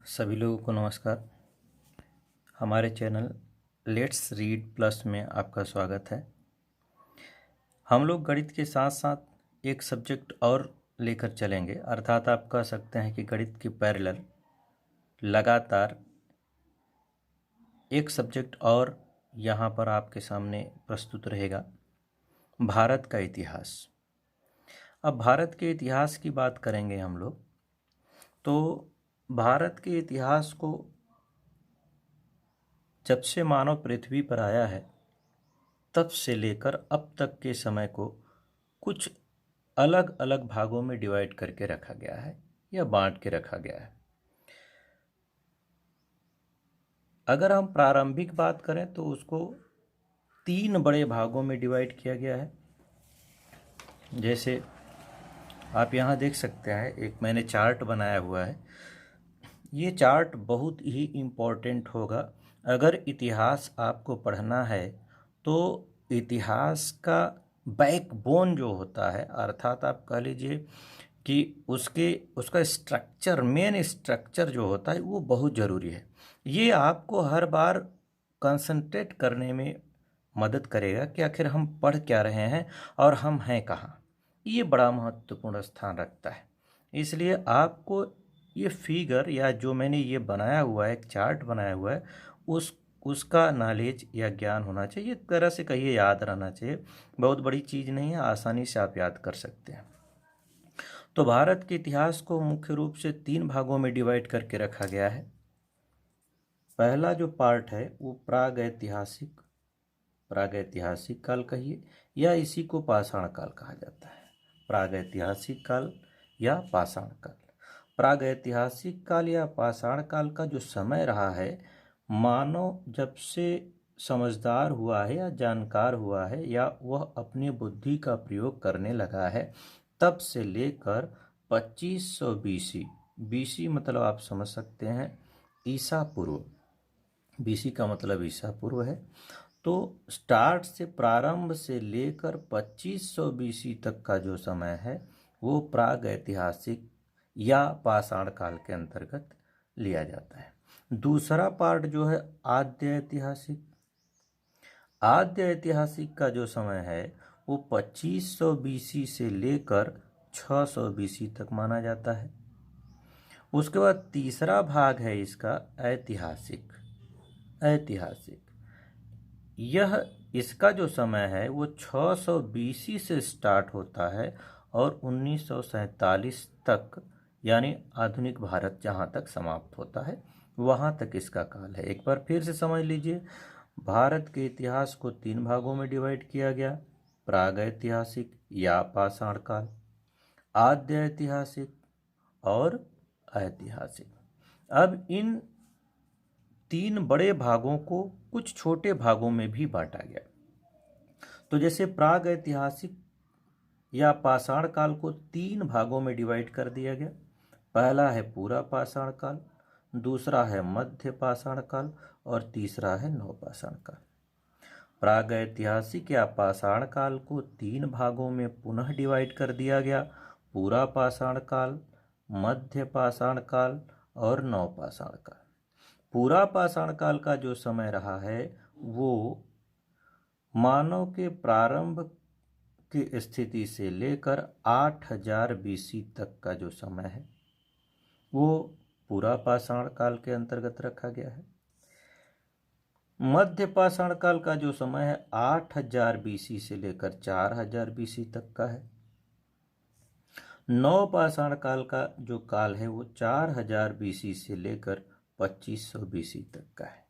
सभी लोगों को नमस्कार। हमारे चैनल लेट्स रीड प्लस में आपका स्वागत है। हम लोग गणित के साथ साथ एक सब्जेक्ट और लेकर चलेंगे, अर्थात आप कह सकते हैं कि गणित के पैरेलल लगातार एक सब्जेक्ट और यहाँ पर आपके सामने प्रस्तुत रहेगा, भारत का इतिहास। अब भारत के इतिहास की बात करेंगे हम लोग, तो भारत के इतिहास को जब से मानव पृथ्वी पर आया है तब से लेकर अब तक के समय को कुछ अलग अलग भागों में डिवाइड करके रखा गया है या बांट के रखा गया है। अगर हम प्रारंभिक बात करें तो उसको 3 बड़े भागों में डिवाइड किया गया है। जैसे आप यहाँ देख सकते हैं, एक मैंने चार्ट बनाया हुआ है। ये चार्ट बहुत ही इम्पोर्टेंट होगा। अगर इतिहास आपको पढ़ना है तो इतिहास का बैकबोन जो होता है, अर्थात आप कह लीजिए कि उसका स्ट्रक्चर, मेन स्ट्रक्चर जो होता है वो बहुत ज़रूरी है। ये आपको हर बार कंसंट्रेट करने में मदद करेगा कि आखिर हम पढ़ क्या रहे हैं और हम हैं कहाँ। ये बड़ा महत्वपूर्ण स्थान रखता है। इसलिए आपको ये फिगर या जो मैंने ये बनाया हुआ है, एक चार्ट बनाया हुआ है, उसका नॉलेज या ज्ञान होना चाहिए। एक तरह से कहिए याद रहना चाहिए। बहुत बड़ी चीज़ नहीं है, आसानी से आप याद कर सकते हैं। तो भारत के इतिहास को मुख्य रूप से 3 भागों में डिवाइड करके रखा गया है। पहला जो पार्ट है वो प्रागैतिहासिक काल कहिए या इसी को पाषाण काल कहा जाता है। प्रागैतिहासिक काल या पाषाण काल। प्रागैतिहासिक काल या पाषाण काल का जो समय रहा है, मानव जब से समझदार हुआ है या जानकार हुआ है या वह अपनी बुद्धि का प्रयोग करने लगा है, तब से लेकर 2500 बीसी, बीसी मतलब आप समझ सकते हैं ईसा पूर्व, बीसी का मतलब ईसा पूर्व है। तो स्टार्ट से, प्रारंभ से लेकर 2500 बीसी तक का जो समय है वो प्रागैतिहासिक या पाषाण काल के अंतर्गत लिया जाता है। दूसरा पार्ट जो है आद्य ऐतिहासिक। आद्य ऐतिहासिक का जो समय है वो 2500 बीसी से लेकर 600 बीसी तक माना जाता है। उसके बाद तीसरा भाग है इसका ऐतिहासिक। ऐतिहासिक यह, इसका जो समय है वो 600 बीसी से स्टार्ट होता है और 1947 तक, यानी आधुनिक भारत जहाँ तक समाप्त होता है वहाँ तक इसका काल है। एक बार फिर से समझ लीजिए, भारत के इतिहास को 3 भागों में डिवाइड किया गया, प्रागैतिहासिक या पाषाण काल, आद्य ऐतिहासिक और ऐतिहासिक। अब इन 3 बड़े भागों को कुछ छोटे भागों में भी बांटा गया। तो जैसे प्रागैतिहासिक या पाषाण काल को 3 भागों में डिवाइड कर दिया गया। पहला है पूरा पाषाण काल, दूसरा है मध्य पाषाण काल और तीसरा है नवपाषाण काल। प्रागैतिहासिक या पाषाण काल को 3 भागों में पुनः डिवाइड कर दिया गया, पूरा पाषाण काल, मध्य पाषाण काल और नवपाषाण काल। पूरा पाषाण काल का जो समय रहा है वो मानव के प्रारंभ की स्थिति से लेकर 8000 बीसी तक का जो समय है वो पूरा पाषाण काल के अंतर्गत रखा गया है। मध्य पाषाण काल का जो समय है 8000 बीसी से लेकर 4000 बीसी तक का है। नव पाषाण काल का जो काल है वो 4000 बीसी से लेकर 2500 बीसी तक का है।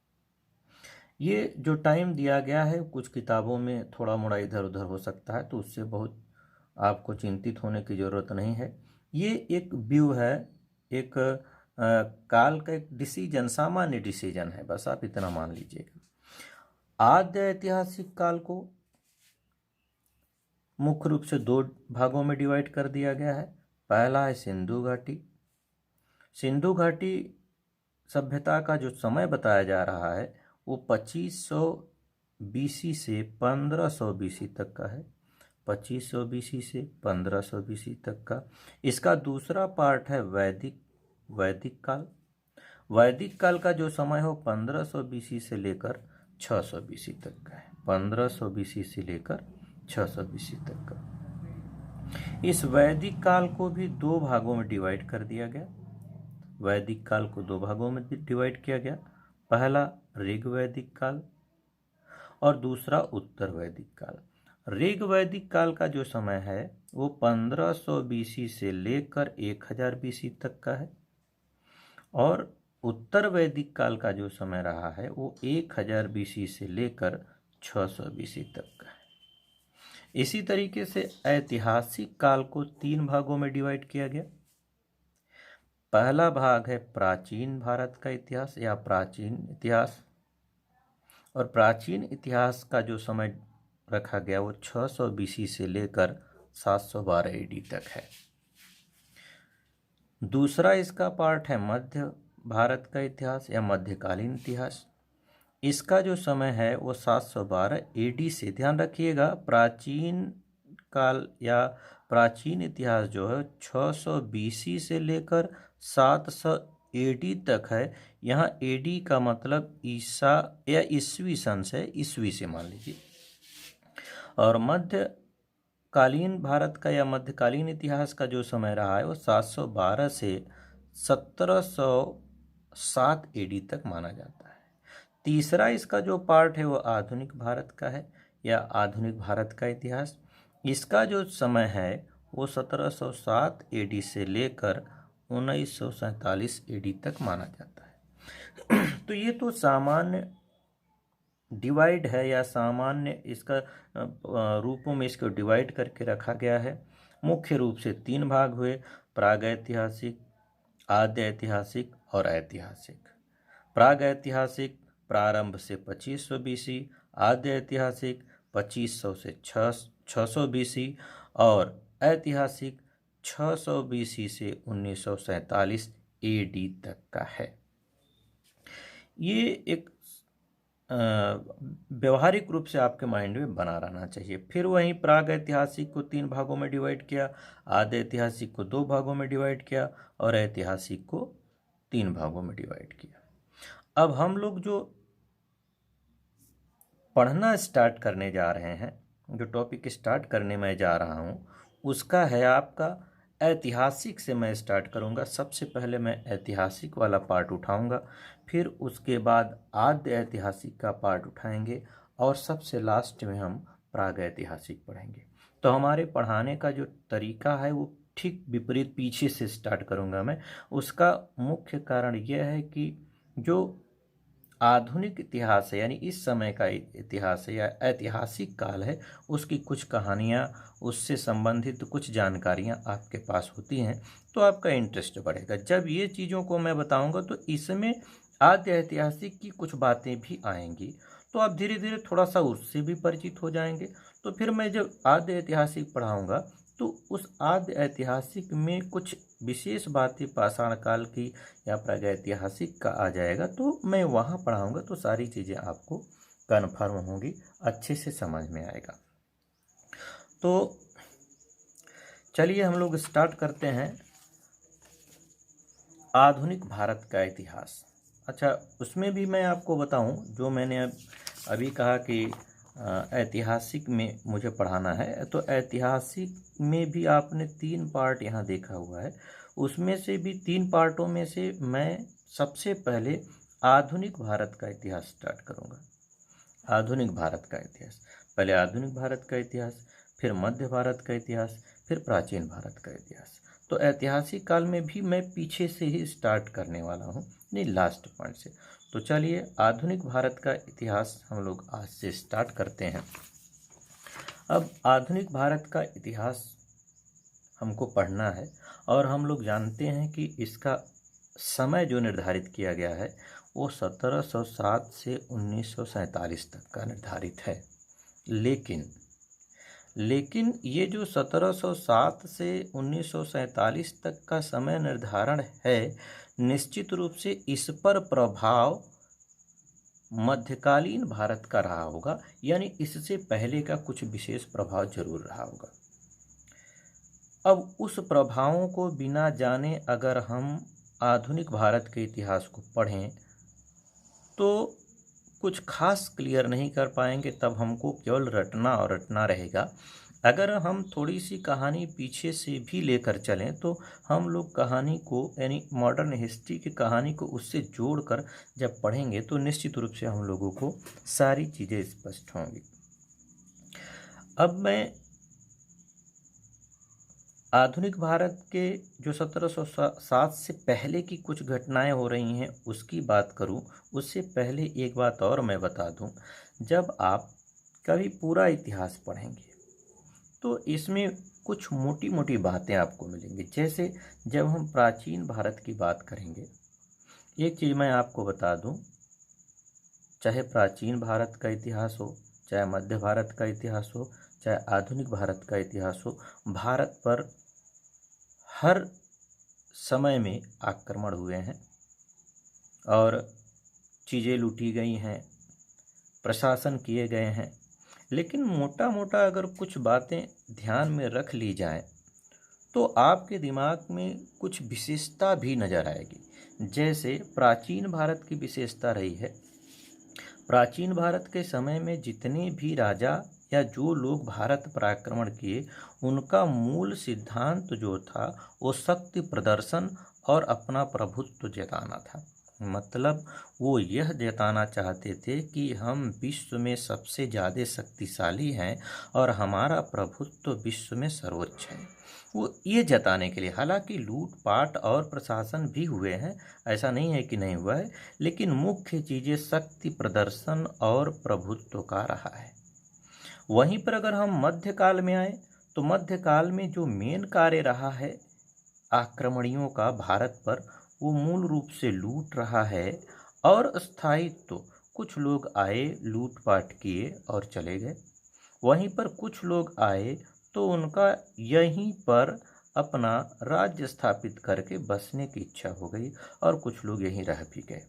ये जो टाइम दिया गया है कुछ किताबों में थोड़ा मोड़ा इधर उधर हो सकता है, तो उससे बहुत आपको चिंतित होने की ज़रूरत नहीं है। ये एक व्यू है, एक काल का एक डिसीजन, सामान्य डिसीजन है, बस आप इतना मान लीजिएगा। आद्य ऐतिहासिक काल को मुख्य रूप से 2 भागों में डिवाइड कर दिया गया है। पहला है सिंधु घाटी। सिंधु घाटी सभ्यता का जो समय बताया जा रहा है वो 2500 बीसी से 1500 बीसी तक का है। 2500 बीसी से 1500 बीसी तक का। इसका दूसरा पार्ट है वैदिक काल। वैदिक काल का जो समय हो 1500 बीसी से लेकर 600 बीसी तक का है। 1500 बीसी से लेकर 600 बीसी तक का। इस वैदिक काल को भी दो भागों में डिवाइड कर दिया गया। वैदिक काल को दो भागों में डिवाइड किया गया। पहला ऋग वैदिक काल और दूसरा उत्तर वैदिक काल। ऋग वैदिक काल का जो समय है वो 1500 बीसी से लेकर 1000 बीसी तक का है और उत्तर वैदिक काल का जो समय रहा है वो 1000 बीसी से लेकर 600 बीसी तक का है। इसी तरीके से ऐतिहासिक काल को तीन भागों में डिवाइड किया गया। पहला भाग है प्राचीन भारत का इतिहास या प्राचीन इतिहास, और प्राचीन इतिहास का जो समय रखा गया वो 600 बीसी से लेकर 712 एडी तक है। दूसरा इसका पार्ट है मध्य भारत का इतिहास या मध्यकालीन इतिहास। इसका जो समय है वो 712 एडी से, ध्यान रखिएगा, प्राचीन काल या प्राचीन इतिहास जो है 600 बीसी से लेकर 700 एडी तक है। यहाँ एडी का मतलब ईसा या ईस्वी सन से, ईस्वी से मान लीजिए। और मध्यकालीन भारत का या मध्यकालीन इतिहास का जो समय रहा है वो 712 से 1707 एडी तक माना जाता है। तीसरा इसका जो पार्ट है वो आधुनिक भारत का है या आधुनिक भारत का इतिहास। इसका जो समय है वो 1707 एडी से लेकर 1947 एडी तक माना जाता है। तो ये तो सामान्य डिवाइड है या सामान्य इसका रूपों में इसको डिवाइड करके रखा गया है। मुख्य रूप से तीन भाग हुए, प्रागैतिहासिक, आद्य ऐतिहासिक और ऐतिहासिक। प्रागैतिहासिक प्रारंभ से 2500 बीसी, आद्य ऐतिहासिक 2500 से 600 बीसी और ऐतिहासिक 600 बीसी से 1947 एडी तक का है। ये एक व्यवहारिक रूप से आपके माइंड में बना रहना चाहिए। फिर वहीं प्राग ऐतिहासिक को तीन भागों में डिवाइड किया, आद्य ऐतिहासिक को दो भागों में डिवाइड किया और ऐतिहासिक को तीन भागों में डिवाइड किया। अब हम लोग जो पढ़ना स्टार्ट करने जा रहे हैं, जो टॉपिक स्टार्ट करने में जा रहा हूँ उसका है आपका ऐतिहासिक से मैं स्टार्ट करूँगा। सबसे पहले मैं ऐतिहासिक वाला पार्ट उठाऊँगा, फिर उसके बाद आद्य ऐतिहासिक का पार्ट उठाएंगे और सबसे लास्ट में हम प्रागैतिहासिक पढ़ेंगे। तो हमारे पढ़ाने का जो तरीका है वो ठीक विपरीत पीछे से स्टार्ट करूँगा मैं। उसका मुख्य कारण यह है कि जो आधुनिक इतिहास है यानी इस समय का इतिहास है या ऐतिहासिक काल है, उसकी कुछ कहानियाँ, उससे संबंधित कुछ जानकारियाँ आपके पास होती हैं तो आपका इंटरेस्ट बढ़ेगा। जब ये चीज़ों को मैं बताऊंगा तो इसमें आद्य ऐतिहासिक की कुछ बातें भी आएंगी, तो आप धीरे धीरे थोड़ा सा उससे भी परिचित हो जाएंगे। तो फिर मैं जब आद्य ऐतिहासिक पढ़ाऊँगा तो उस आद्य ऐतिहासिक में कुछ विशेष बातें पाषाण काल की या प्रागैतिहासिक का आ जाएगा, तो मैं वहाँ पढ़ाऊँगा तो सारी चीज़ें आपको कन्फर्म होंगी, अच्छे से समझ में आएगा। तो चलिए हम लोग स्टार्ट करते हैं आधुनिक भारत का इतिहास। अच्छा, उसमें भी मैं आपको बताऊं, जो मैंने अभी कहा कि ऐतिहासिक में मुझे पढ़ाना है, तो ऐतिहासिक में भी आपने तीन पार्ट यहाँ देखा हुआ है। उसमें से भी तीन पार्टों में से मैं सबसे पहले आधुनिक भारत का इतिहास स्टार्ट करूँगा। आधुनिक भारत का इतिहास, पहले आधुनिक भारत का इतिहास, फिर मध्य भारत का इतिहास, फिर प्राचीन भारत का इतिहास। तो ऐतिहासिक काल में भी मैं पीछे से ही स्टार्ट करने वाला हूँ, नहीं लास्ट पॉइंट से। तो चलिए आधुनिक भारत का इतिहास हम लोग आज से स्टार्ट करते हैं। अब आधुनिक भारत का इतिहास हमको पढ़ना है और हम लोग जानते हैं कि इसका समय जो निर्धारित किया गया है वो 1707 से 1947 तक का निर्धारित है। लेकिन ये जो 1707 से 1947 तक का समय निर्धारण है, निश्चित रूप से इस पर प्रभाव मध्यकालीन भारत का रहा होगा, यानी इससे पहले का कुछ विशेष प्रभाव जरूर रहा होगा। अब उस प्रभावों को बिना जाने अगर हम आधुनिक भारत के इतिहास को पढ़ें तो कुछ खास क्लियर नहीं कर पाएंगे, तब हमको केवल रटना और रटना रहेगा। अगर हम थोड़ी सी कहानी पीछे से भी लेकर चलें तो हम लोग कहानी को, यानी मॉडर्न हिस्ट्री की कहानी को उससे जोड़कर जब पढ़ेंगे तो निश्चित रूप से हम लोगों को सारी चीज़ें स्पष्ट होंगी। अब मैं आधुनिक भारत के जो 1707 से पहले की कुछ घटनाएं हो रही हैं उसकी बात करूं, उससे पहले एक बात और मैं बता दूं। जब आप कभी पूरा इतिहास पढ़ेंगे तो इसमें कुछ मोटी मोटी बातें आपको मिलेंगी। जैसे जब हम प्राचीन भारत की बात करेंगे, एक चीज़ मैं आपको बता दूं, चाहे प्राचीन भारत का इतिहास हो, चाहे मध्य भारत का इतिहास हो, चाहे आधुनिक भारत का इतिहास हो, भारत पर हर समय में आक्रमण हुए हैं और चीज़ें लूटी गई हैं, प्रशासन किए गए हैं। लेकिन मोटा मोटा अगर कुछ बातें ध्यान में रख ली जाएं तो आपके दिमाग में कुछ विशेषता भी नज़र आएगी। जैसे प्राचीन भारत की विशेषता रही है, प्राचीन भारत के समय में जितने भी राजा या जो लोग भारत पर आक्रमण किए, उनका मूल सिद्धांत जो था वो शक्ति प्रदर्शन और अपना प्रभुत्व जताना था। मतलब वो यह जताना चाहते थे कि हम विश्व में सबसे ज़्यादा शक्तिशाली हैं और हमारा प्रभुत्व विश्व में सर्वोच्च है। वो ये जताने के लिए, हालांकि लूटपाट और प्रशासन भी हुए हैं, ऐसा नहीं है कि नहीं हुआ है, लेकिन मुख्य चीज़ें शक्ति प्रदर्शन और प्रभुत्व का रहा है। वहीं पर अगर हम मध्यकाल में आए तो मध्यकाल में जो मेन कार्य रहा है आक्रमणियों का भारत पर, वो मूल रूप से लूट रहा है और स्थायित्व। कुछ लोग आए, लूटपाट किए और चले गए। वहीं पर कुछ लोग आए तो उनका यहीं पर अपना राज्य स्थापित करके बसने की इच्छा हो गई और कुछ लोग यहीं रह भी गए।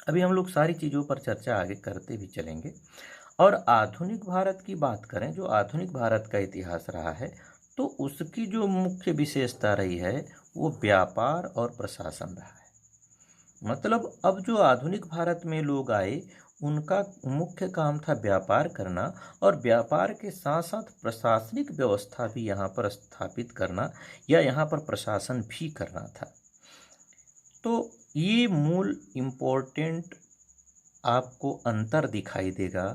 अभी हम लोग सारी चीज़ों पर चर्चा आगे करते भी चलेंगे। और आधुनिक भारत की बात करें, जो आधुनिक भारत का इतिहास रहा है, तो उसकी जो मुख्य विशेषता रही है वो व्यापार और प्रशासन रहा है। मतलब अब जो आधुनिक भारत में लोग आए उनका मुख्य काम था व्यापार करना, और व्यापार के साथ साथ प्रशासनिक व्यवस्था भी यहाँ पर स्थापित करना या यहाँ पर प्रशासन भी करना था। तो ये मूल इम्पोर्टेंट आपको अंतर दिखाई देगा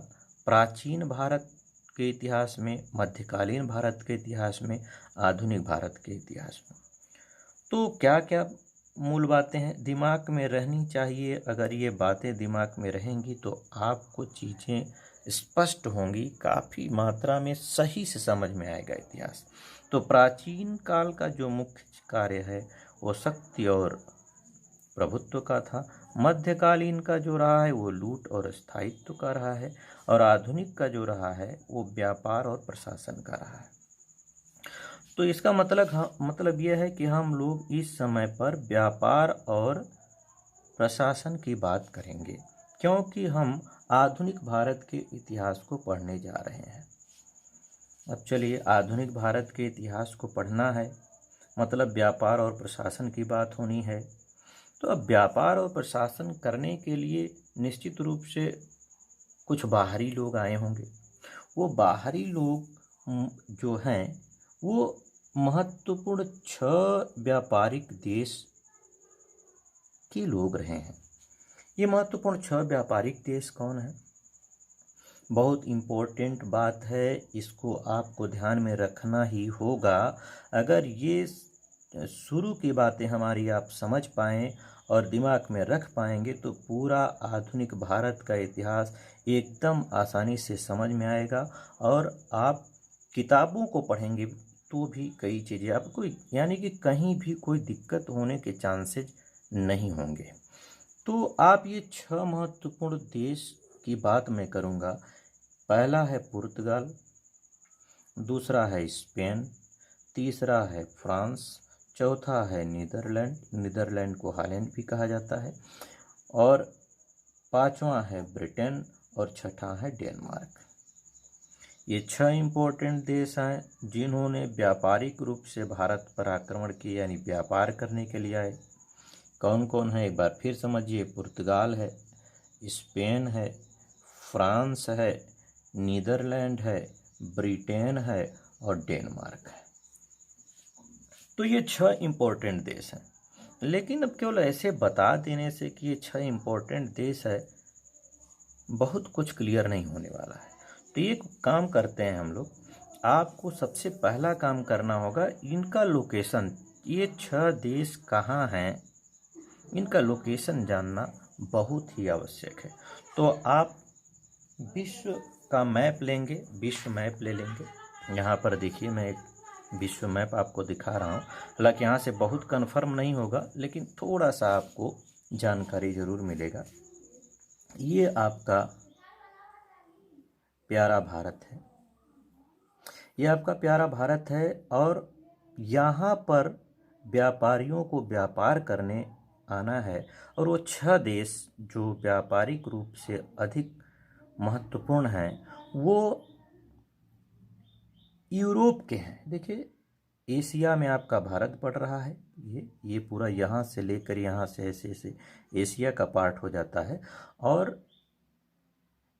प्राचीन भारत के इतिहास में, मध्यकालीन भारत के इतिहास में, आधुनिक भारत के इतिहास में। तो क्या क्या मूल बातें हैं दिमाग में रहनी चाहिए। अगर ये बातें दिमाग में रहेंगी तो आपको चीज़ें स्पष्ट होंगी, काफ़ी मात्रा में सही से समझ में आएगा इतिहास। तो प्राचीन काल का जो मुख्य कार्य है वो शक्ति और प्रभुत्व का था, मध्यकालीन का जो रहा है वो लूट और स्थायित्व का रहा है, और आधुनिक का जो रहा है वो व्यापार और प्रशासन का रहा है। तो इसका मतलब यह है कि हम लोग इस समय पर व्यापार और प्रशासन की बात करेंगे, क्योंकि हम आधुनिक भारत के इतिहास को पढ़ने जा रहे हैं। अब चलिए, आधुनिक भारत के इतिहास को पढ़ना है मतलब व्यापार और प्रशासन की बात होनी है। तो अब व्यापार और प्रशासन करने के लिए निश्चित रूप से कुछ बाहरी लोग आए होंगे। वो बाहरी लोग जो हैं वो महत्वपूर्ण 6 व्यापारिक देश के लोग रहे हैं। ये महत्वपूर्ण 6 व्यापारिक देश कौन है? बहुत इम्पोर्टेंट बात है, इसको आपको ध्यान में रखना ही होगा। अगर ये शुरू की बातें हमारी आप समझ पाएँ और दिमाग में रख पाएंगे तो पूरा आधुनिक भारत का इतिहास एकदम आसानी से समझ में आएगा, और आप किताबों को पढ़ेंगे तो भी कई चीज़ें आपको, यानी कि कहीं भी कोई दिक्कत होने के चांसेस नहीं होंगे। तो आप ये 6 महत्वपूर्ण देश की बात मैं करूँगा। पहला है पुर्तगाल, दूसरा है स्पेन, तीसरा है फ्रांस, चौथा है नीदरलैंड, नीदरलैंड को हॉलैंड भी कहा जाता है, और पांचवा है ब्रिटेन, और छठा है डेनमार्क। ये 6 इम्पोर्टेंट देश हैं जिन्होंने व्यापारिक रूप से भारत पर आक्रमण किया, यानी व्यापार करने के लिए आए। कौन कौन है एक बार फिर समझिए। पुर्तगाल है, स्पेन है, फ्रांस है, नीदरलैंड है, ब्रिटेन है और डेनमार्क है। तो ये 6 इम्पोर्टेंट देश हैं। लेकिन अब केवल ऐसे बता देने से कि ये 6 इम्पोर्टेंट देश है, बहुत कुछ क्लियर नहीं होने वाला है। तो एक काम करते हैं हम लोग, आपको सबसे पहला काम करना होगा इनका लोकेशन, ये 6 देश कहाँ हैं इनका लोकेशन जानना बहुत ही आवश्यक है। तो आप विश्व का मैप लेंगे, विश्व मैप ले लेंगे। यहाँ पर देखिए मैं एक विश्व मैप आपको दिखा रहा हूँ। हालांकि यहाँ से बहुत कन्फर्म नहीं होगा, लेकिन थोड़ा सा आपको जानकारी ज़रूर मिलेगा। ये आपका प्यारा भारत है, ये आपका प्यारा भारत है। और यहाँ पर व्यापारियों को व्यापार करने आना है, और वो 6 देश जो व्यापारिक रूप से अधिक महत्वपूर्ण हैं वो यूरोप के हैं। देखिए एशिया में आपका भारत पड़ रहा है, ये पूरा यहाँ से लेकर यहाँ से ऐसे ऐसे एशिया का पार्ट हो जाता है। और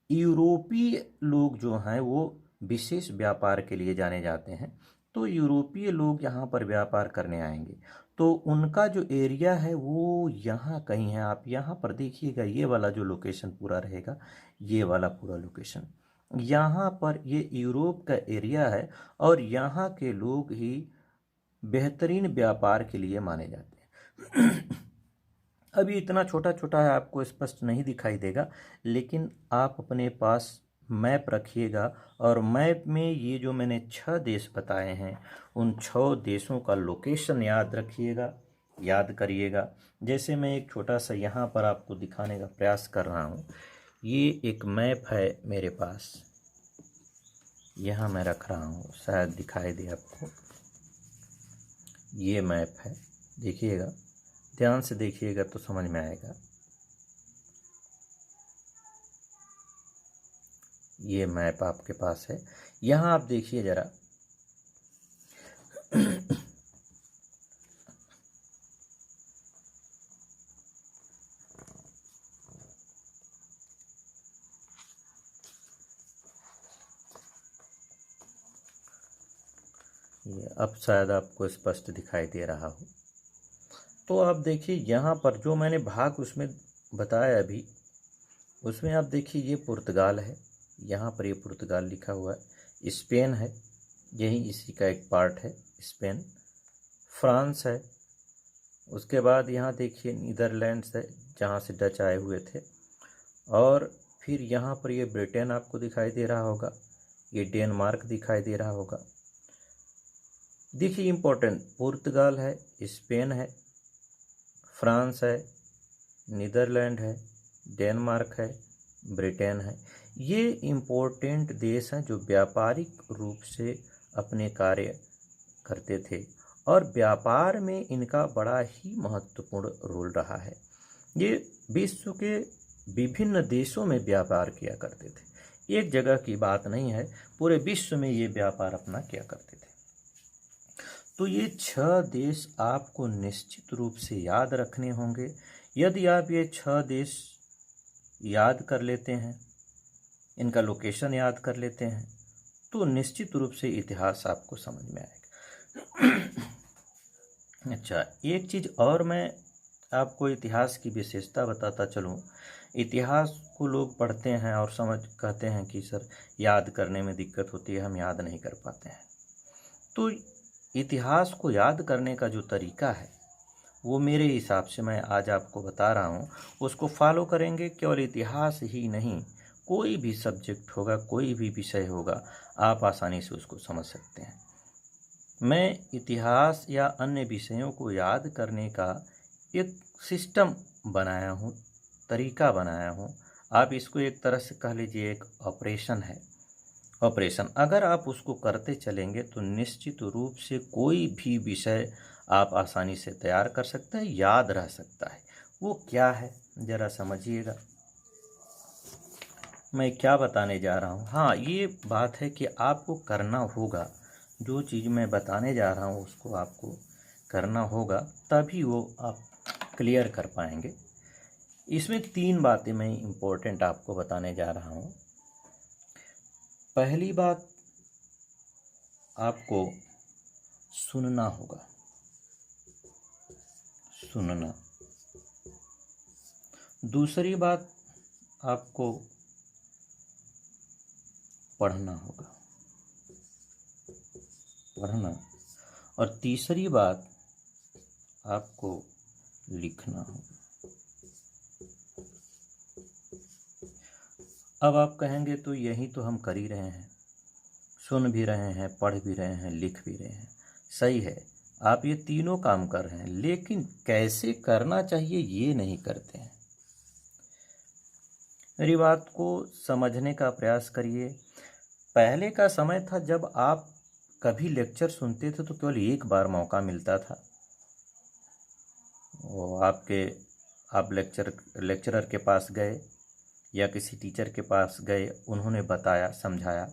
यूरोपीय लोग जो हैं वो विशेष व्यापार के लिए जाने जाते हैं। तो यूरोपीय लोग यहाँ पर व्यापार करने आएंगे, तो उनका जो एरिया है वो यहाँ कहीं है। आप यहाँ पर देखिएगा, ये वाला जो लोकेशन पूरा रहेगा, ये वाला पूरा लोकेशन यहाँ पर ये यूरोप का एरिया है। और यहाँ के लोग ही बेहतरीन व्यापार के लिए माने जाते हैं। अभी इतना छोटा छोटा है, आपको स्पष्ट नहीं दिखाई देगा, लेकिन आप अपने पास मैप रखिएगा और मैप में ये जो मैंने 6 देश बताए हैं उन 6 देशों का लोकेशन याद रखिएगा, याद करिएगा। जैसे मैं एक छोटा सा यहाँ पर आपको दिखाने का प्रयास कर रहा हूँ। ये एक मैप है मेरे पास, यहाँ मैं रख रहा हूँ, शायद दिखाई दे आपको। ये मैप है, देखिएगा, ध्यान से देखिएगा तो समझ में आएगा। ये मैप आपके पास है, यहाँ आप देखिए जरा। ये अब शायद आपको स्पष्ट दिखाई दे रहा हो। तो आप देखिए यहाँ पर जो मैंने भाग उसमें बताया अभी, उसमें आप देखिए ये पुर्तगाल है, यहाँ पर ये पुर्तगाल लिखा हुआ है। स्पेन है, यही इसी का एक पार्ट है स्पेन। फ्रांस है, उसके बाद यहाँ देखिए नीदरलैंड्स है जहाँ से डच आए हुए थे। और फिर यहाँ पर ये ब्रिटेन आपको दिखाई दे रहा होगा, ये डेनमार्क दिखाई दे रहा होगा। देखिए इम्पोर्टेंट, पुर्तगाल है, स्पेन है, फ्रांस है, नीदरलैंड है, डेनमार्क है, ब्रिटेन है। ये इम्पोर्टेंट देश हैं जो व्यापारिक रूप से अपने कार्य करते थे और व्यापार में इनका बड़ा ही महत्वपूर्ण रोल रहा है। ये विश्व के विभिन्न देशों में व्यापार किया करते थे, एक जगह की बात नहीं है, पूरे विश्व में ये व्यापार अपना किया करते थे। तो ये 6 देश आपको निश्चित रूप से याद रखने होंगे। यदि आप ये 6 देश याद कर लेते हैं, इनका लोकेशन याद कर लेते हैं, तो निश्चित रूप से इतिहास आपको समझ में आएगा। अच्छा, एक चीज़ और मैं आपको इतिहास की विशेषता बताता चलूँ। इतिहास को लोग पढ़ते हैं और कहते हैं कि सर याद करने में दिक्कत होती है, हम याद नहीं कर पाते हैं। तो इतिहास को याद करने का जो तरीका है वो मेरे हिसाब से मैं आज आपको बता रहा हूँ, उसको फॉलो करेंगे, केवल इतिहास ही नहीं, कोई भी सब्जेक्ट होगा, कोई भी विषय होगा, आप आसानी से उसको समझ सकते हैं। मैं इतिहास या अन्य विषयों को याद करने का एक सिस्टम बनाया हूँ, तरीका बनाया हूँ। आप इसको एक तरह से कह लीजिए एक ऑपरेशन है। ऑपरेशन अगर आप उसको करते चलेंगे तो निश्चित रूप से कोई भी विषय आप आसानी से तैयार कर सकते हैं, याद रह सकता है। वो क्या है ज़रा समझिएगा, मैं क्या बताने जा रहा हूँ। हाँ, ये बात है कि आपको करना होगा, जो चीज़ मैं बताने जा रहा हूँ उसको आपको करना होगा, तभी वो आप क्लियर कर पाएंगे। इसमें 3 बातें मैं इम्पोर्टेंट आपको बताने जा रहा हूँ। पहली बात, आपको सुनना होगा, सुनना। दूसरी बात, आपको पढ़ना होगा, पढ़ना। और तीसरी बात, आपको लिखना होगा। अब आप कहेंगे तो यही तो हम कर ही रहे हैं, सुन भी रहे हैं, पढ़ भी रहे हैं, लिख भी रहे हैं। सही है, आप ये तीनों काम कर रहे हैं, लेकिन कैसे करना चाहिए ये नहीं करते हैं। मेरी बात को समझने का प्रयास करिए। पहले का समय था जब आप कभी लेक्चर सुनते थे तो केवल एक बार मौका मिलता था, वो आप लेक्चरर के पास गए या किसी टीचर के पास गए, उन्होंने बताया, समझाया,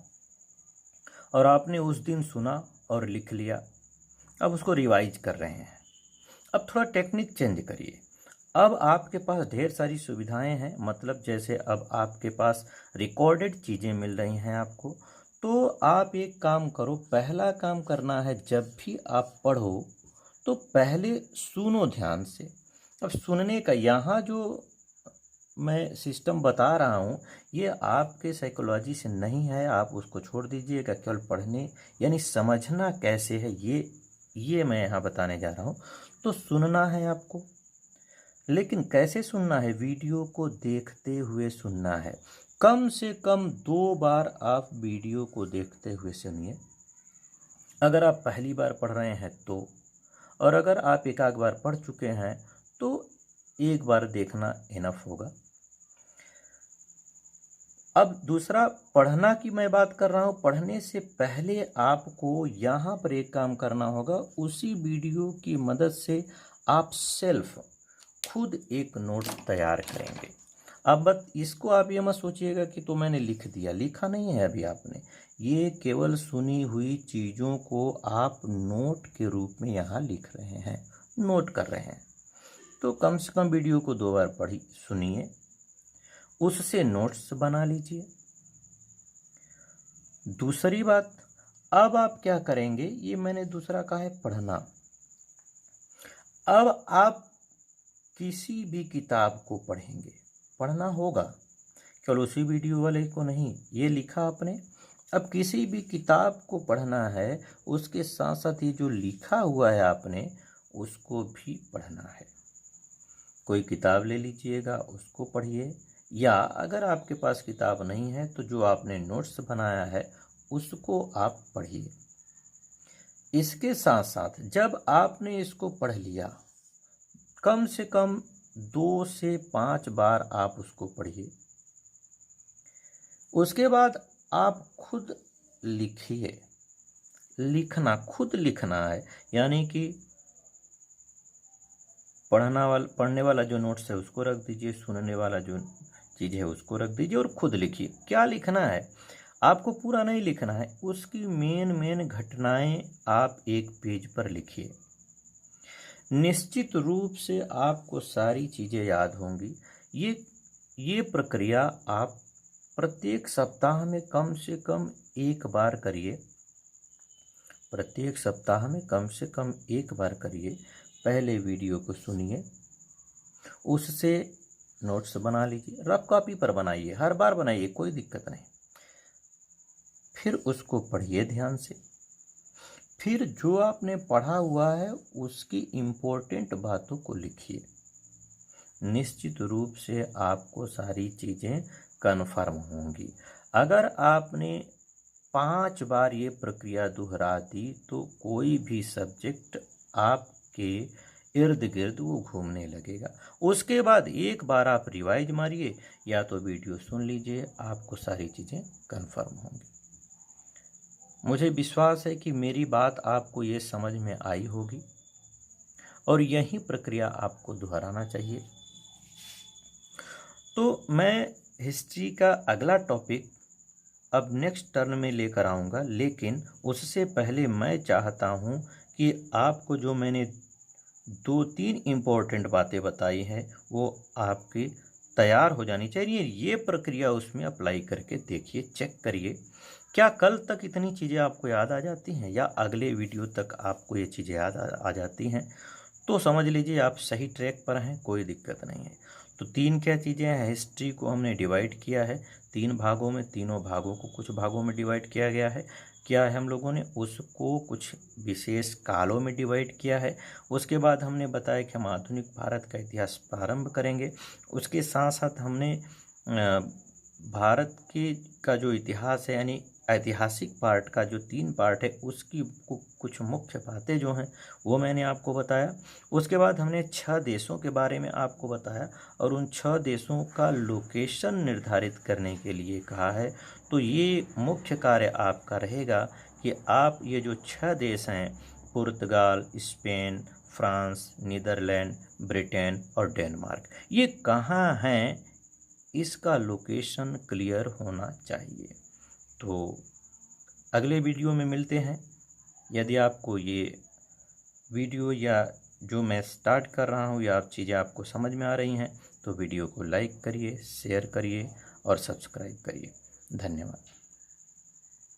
और आपने उस दिन सुना और लिख लिया। अब उसको रिवाइज कर रहे हैं। अब थोड़ा टेक्निक चेंज करिए। अब आपके पास ढेर सारी सुविधाएं हैं, मतलब जैसे अब आपके पास रिकॉर्डेड चीज़ें मिल रही हैं आपको। तो आप एक काम करो, पहला काम करना है, जब भी आप पढ़ो तो पहले सुनो ध्यान से। अब सुनने का यहाँ जो मैं सिस्टम बता रहा हूँ ये आपके साइकोलॉजी से नहीं है, आप उसको छोड़ दीजिएगा। केवल पढ़ने यानी समझना कैसे है ये मैं यहाँ बताने जा रहा हूँ। तो सुनना है आपको, लेकिन कैसे सुनना है? वीडियो को देखते हुए सुनना है। कम से कम 2 बार आप वीडियो को देखते हुए सुनिए, अगर आप पहली बार पढ़ रहे हैं तो। और अगर आप एक आध बार पढ़ चुके हैं तो एक बार देखना इनफ होगा। अब दूसरा, पढ़ना की मैं बात कर रहा हूँ। पढ़ने से पहले आपको यहाँ पर एक काम करना होगा, उसी वीडियो की मदद से आप सेल्फ खुद एक नोट तैयार करेंगे। अब बस इसको आप ये मत सोचिएगा कि तो मैंने लिख दिया, लिखा नहीं है अभी आपने। ये केवल सुनी हुई चीज़ों को आप नोट के रूप में यहाँ लिख रहे हैं, नोट कर रहे हैं। तो कम से कम वीडियो को 2 बार पढ़ी सुनिए, उससे नोट्स बना लीजिए। दूसरी बात, अब आप क्या करेंगे, ये मैंने दूसरा कहा है पढ़ना। अब आप किसी भी किताब को पढ़ेंगे, पढ़ना होगा, केवल उसी वीडियो वाले को नहीं। ये लिखा आपने, अब किसी भी किताब को पढ़ना है, उसके साथ साथ ये जो लिखा हुआ है आपने उसको भी पढ़ना है। कोई किताब ले लीजिएगा, उसको पढ़िए, या अगर आपके पास किताब नहीं है तो जो आपने नोट्स बनाया है उसको आप पढ़िए। इसके साथ साथ जब आपने इसको पढ़ लिया, कम से कम 2 से 5 बार आप उसको पढ़िए। उसके बाद आप खुद लिखिए। लिखना, खुद लिखना है, यानी कि पढ़ने वाला जो नोट्स है उसको रख दीजिए, सुनने वाला जो चीज़ है उसको रख दीजिए और खुद लिखिए। क्या लिखना है? आपको पूरा नहीं लिखना है, उसकी मेन घटनाएं आप एक पेज पर लिखिए। निश्चित रूप से आपको सारी चीज़ें याद होंगी। ये प्रक्रिया आप प्रत्येक सप्ताह में कम से कम 1 बार करिए। प्रत्येक सप्ताह में कम से कम 1 बार करिए। पहले वीडियो को सुनिए, उससे नोट्स बना लीजिए, रफ कॉपी पर बनाइए, हर बार बनाइए, कोई दिक्कत नहीं। फिर उसको पढ़िए ध्यान से। फिर जो आपने पढ़ा हुआ है उसकी इम्पोर्टेंट बातों को लिखिए। निश्चित रूप से आपको सारी चीज़ें कन्फर्म होंगी। अगर आपने 5 बार ये प्रक्रिया दोहरा दी तो कोई भी सब्जेक्ट आपके इर्द गिर्द वो घूमने लगेगा। उसके बाद एक बार आप रिवाइज मारिए या तो वीडियो सुन लीजिए, आपको सारी चीज़ें कन्फर्म होंगी। मुझे विश्वास है कि मेरी बात आपको ये समझ में आई होगी और यही प्रक्रिया आपको दोहराना चाहिए। तो मैं हिस्ट्री का अगला टॉपिक अब नेक्स्ट टर्न में लेकर आऊँगा, लेकिन उससे पहले मैं चाहता हूँ कि आपको जो मैंने 2-3 इम्पोर्टेंट बातें बताई हैं, वो आपकी तैयार हो जानी चाहिए। ये प्रक्रिया उसमें अप्लाई करके देखिए, चेक करिए क्या कल तक इतनी चीज़ें आपको याद आ जाती हैं या अगले वीडियो तक आपको ये चीज़ें याद आ जाती हैं। तो समझ लीजिए आप सही ट्रैक पर हैं, कोई दिक्कत नहीं है। तो 3 क्या चीज़ें हैं, हिस्ट्री को हमने डिवाइड किया है 3 भागों में, तीनों भागों को कुछ भागों में डिवाइड किया गया है। क्या है, हम लोगों ने उसको कुछ विशेष कालों में डिवाइड किया है। उसके बाद हमने बताया कि हम आधुनिक भारत का इतिहास प्रारंभ करेंगे। उसके साथ साथ हमने भारत के का जो इतिहास है यानी ऐतिहासिक पार्ट का जो 3 पार्ट है उसकी कुछ मुख्य बातें जो हैं वो मैंने आपको बताया। उसके बाद हमने 6 देशों के बारे में आपको बताया और उन 6 देशों का लोकेशन निर्धारित करने के लिए कहा है। तो ये मुख्य कार्य आपका रहेगा कि आप ये जो 6 देश हैं, पुर्तगाल, स्पेन, फ्रांस, नीदरलैंड, ब्रिटेन और डेनमार्क, ये कहाँ हैं, इसका लोकेशन क्लियर होना चाहिए। तो अगले वीडियो में मिलते हैं। यदि आपको ये वीडियो या जो मैं स्टार्ट कर रहा हूँ या चीज़ें आपको समझ में आ रही हैं तो वीडियो को लाइक करिए, शेयर करिए और सब्सक्राइब करिए। धन्यवाद।